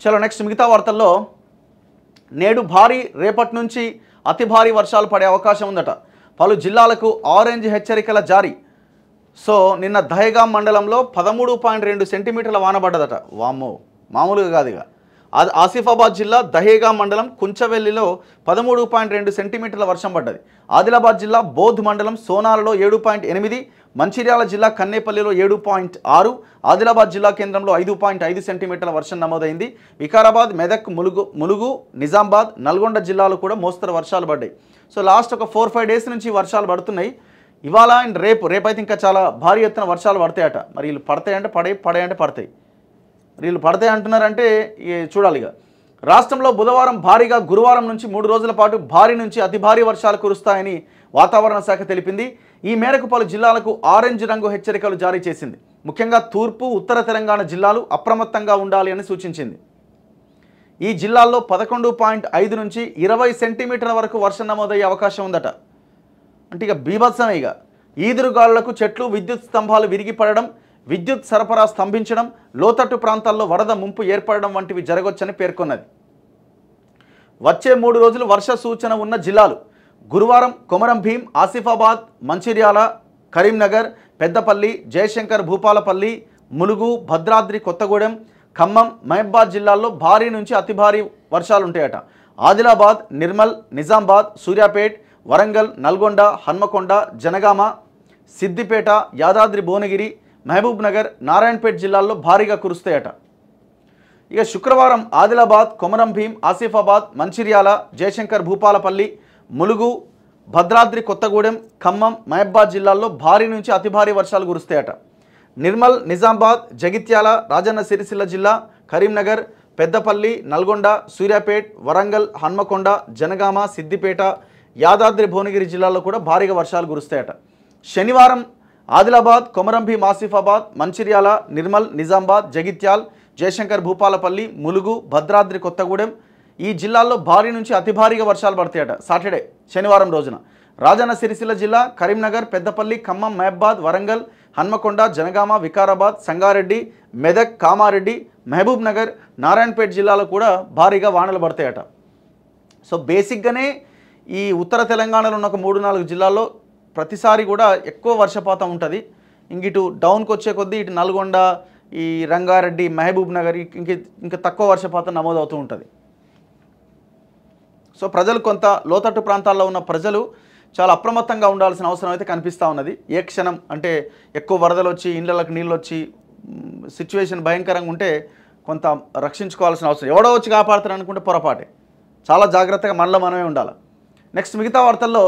చలో నెక్స్ట్ మిగతా వార్తల్లో నేడు భారీ రేపటి నుంచి అతి భారీ వర్షాలు పడే అవకాశం ఉందట. పలు జిల్లాలకు ఆరెంజ్ హెచ్చరికల జారీ. సో నిన్న దహేగాం మండలంలో 13.2 సెంటీమీటర్ల వాన పడ్డదట. వామ్మో, మామూలుగా కాదు. ఇక ఆసిఫాబాద్ జిల్లా దహేగాం మండలం కుంచవెల్లిలో 13.2 సెంటీమీటర్ల వర్షం పడ్డది. ఆదిలాబాద్ జిల్లా బోధ్ మండలం సోనాలలో 7.8, మంచిర్యాల జిల్లా కన్నేపల్లిలో 7.6, ఆదిలాబాద్ జిల్లా కేంద్రంలో 5.5 సెంటీమీటర్ల వర్షం నమోదైంది. వికారాబాద్, మెదక్, ములుగు, నిజామాబాద్, నల్గొండ జిల్లాలో కూడా మోస్తరు వర్షాలు పడ్డాయి. సో లాస్ట్ ఒక 4-5 డేస్ నుంచి వర్షాలు పడుతున్నాయి. ఇవాళ అండ్ రేపైతే ఇంకా చాలా భారీ ఎత్తున వర్షాలు పడతాయట. మరి వీళ్ళు పడతాయంటే పడేయంటే పడతాయి. వీళ్ళు పడతాయి అంటున్నారంటే చూడాలి. ఇక రాష్ట్రంలో బుధవారం భారీగా, గురువారం నుంచి 3 రోజుల పాటు భారీ నుంచి అతి భారీ వర్షాలు కురుస్తాయని వాతావరణ శాఖ తెలిపింది. ఈ మేరకు పలు జిల్లాలకు ఆరెంజ్ రంగు హెచ్చరికలు జారీ చేసింది. ముఖ్యంగా తూర్పు, ఉత్తర తెలంగాణ జిల్లాలు అప్రమత్తంగా ఉండాలి అని సూచించింది. ఈ జిల్లాల్లో 11.5 నుంచి 20 సెంటీమీటర్ల వరకు వర్షం నమోదయ్యే అవకాశం ఉందట. అంటే ఇక బీభత్సమే. ఇక ఈదురుగాలులకు చెట్లు, విద్యుత్ స్తంభాలు విరిగిపడడం, విద్యుత్ సరఫరా స్తంభించడం, లోతట్టు ప్రాంతాల్లో వరద ముంపు ఏర్పడడం వంటివి జరగొచ్చని పేర్కొన్నది. వచ్చే 3 రోజులు వర్ష సూచన ఉన్న జిల్లాలు: గురువారం కొమరం భీం, ఆసిఫాబాద్, మంచిర్యాల, కరీంనగర్, పెద్దపల్లి, జయశంకర్ భూపాలపల్లి, ములుగు, భద్రాద్రి కొత్తగూడెం, ఖమ్మం, మహబూబాద్ జిల్లాల్లో భారీ నుంచి అతి భారీ వర్షాలుంటాయట. ఆదిలాబాద్, నిర్మల్, నిజామాబాద్, సూర్యాపేట్, వరంగల్, నల్గొండ, హన్మకొండ, జనగామ, సిద్దిపేట, యాదాద్రి భువనగిరి, మహబూబ్ నగర్, నారాయణపేట్ జిల్లాల్లో భారీగా కురుస్తాయట. ఇక శుక్రవారం ఆదిలాబాద్, కొమరం భీం, ఆసిఫాబాద్, మంచిర్యాల, జయశంకర్ భూపాలపల్లి, ములుగు, భద్రాద్రి కొత్తగూడెం, ఖమ్మం, మహబూబాద్ జిల్లాల్లో భారీ నుంచి అతి భారీ వర్షాలు కురుస్తాయట. నిర్మల్, నిజామాబాద్, జగిత్యాల, రాజన్న సిరిసిల్ల జిల్లా, కరీంనగర్, పెద్దపల్లి, నల్గొండ, సూర్యాపేట్, వరంగల్, హన్మకొండ, జనగామ, సిద్దిపేట, యాదాద్రి భువనగిరి జిల్లాల్లో కూడా భారీగా వర్షాలు కురుస్తాయట. శనివారం ఆదిలాబాద్, కొమరం భీం, ఆసిఫాబాద్, మంచిర్యాల, నిర్మల్, నిజామాబాద్, జగిత్యాల్, జయశంకర్ భూపాలపల్లి, ములుగు, భద్రాద్రి కొత్తగూడెం ఈ జిల్లాల్లో భారీ నుంచి అతి భారీగా వర్షాలు పడతాయట. సాటర్డే, శనివారం రోజున రాజన్న సిరిసిల్ల జిల్లా, కరీంనగర్, పెద్దపల్లి, ఖమ్మం, మహబూబాద్, వరంగల్, హన్మకొండ, జనగామ, వికారాబాద్, సంగారెడ్డి, మెదక్, కామారెడ్డి, మహబూబ్ నగర్, నారాయణపేట్ జిల్లాలో కూడా భారీగా వానలు పడతాయట. సో బేసిక్గానే ఈ ఉత్తర తెలంగాణలో ఉన్న ఒక 3-4 జిల్లాల్లో ప్రతిసారి కూడా ఎక్కువ వర్షపాతం ఉంటుంది. ఇంకిటు డౌన్కి వచ్చే కొద్దీ ఇటు నల్గొండ, ఈ రంగారెడ్డి, మహబూబ్ నగర్ ఇంకా తక్కువ వర్షపాతం నమోదవుతూ ఉంటుంది. సో ప్రజలు, కొంత లోతట్టు ప్రాంతాల్లో ఉన్న ప్రజలు చాలా అప్రమత్తంగా ఉండాల్సిన అవసరం అయితే కనిపిస్తూ ఉన్నది. ఏ క్షణం అంటే ఎక్కువ వరదలు వచ్చి ఇళ్ళకి నీళ్ళు వచ్చి సిచ్యువేషన్ భయంకరంగా ఉంటే కొంత రక్షించుకోవాల్సిన అవసరం. ఎవడో వచ్చి కాపాడుతారు అనుకుంటే పొరపాటే. చాలా జాగ్రత్తగా మనలో మనమే ఉండాలి. నెక్స్ట్ మిగతా వార్తల్లో